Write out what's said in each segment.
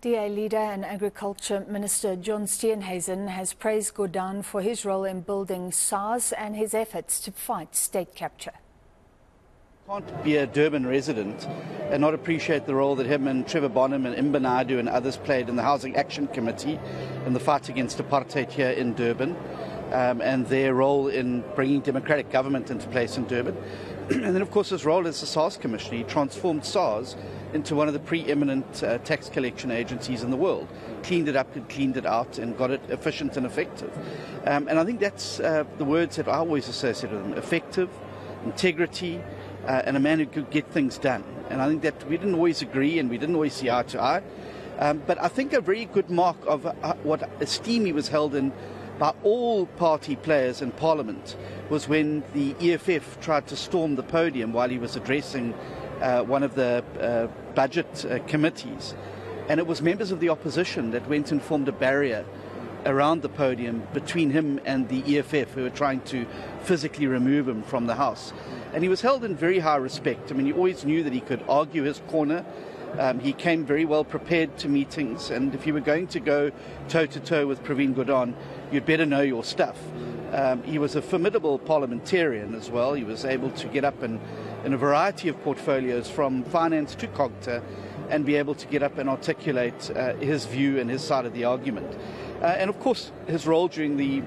DA leader and Agriculture Minister Steenhuisen has praised Gordhan for his role in building SARS and his efforts to fight state capture. Can't be a Durban resident and not appreciate the role that him and Trevor Bonham and Mbanadu and others played in the Housing Action Committee in the fight against apartheid here in Durban, and their role in bringing democratic government into place in Durban. And then, of course, his role as the SARS Commissioner. He transformed SARS into one of the preeminent tax collection agencies in the world, cleaned it up and cleaned it out and got it efficient and effective. And I think that's the words that I always associate with him: effective, integrity, and a man who could get things done. And I think that we didn't always agree and we didn't always see eye to eye. But I think a very good mark of what esteem he was held in by all party players in Parliament was when the EFF tried to storm the podium while he was addressing one of the budget committees. And it was members of the opposition that went and formed a barrier around the podium between him and the EFF, who were trying to physically remove him from the House. And he was held in very high respect. I mean, you always knew that he could argue his corner. He came very well prepared to meetings, and if you were going to go toe-to-toe with Pravin Gordhan, you'd better know your stuff. He was a formidable parliamentarian as well. He was able to get up in a variety of portfolios from finance to cogta and be able to get up and articulate his view and his side of the argument. And of course, his role during the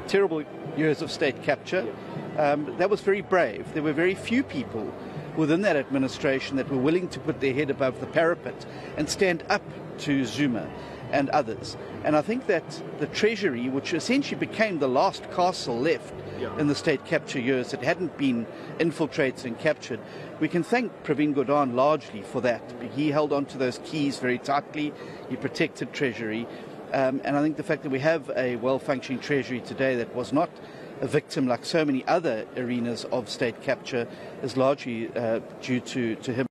terrible years of state capture, that was very brave. There were very few people within that administration that were willing to put their head above the parapet and stand up to Zuma and others. And I think that the Treasury, which essentially became the last castle left in the state capture years that hadn't been infiltrated and captured, we can thank Pravin Gordhan largely for that. He held on to those keys very tightly. He protected Treasury. And I think the fact that we have a well-functioning Treasury today that was not a victim like so many other arenas of state capture is largely due to him.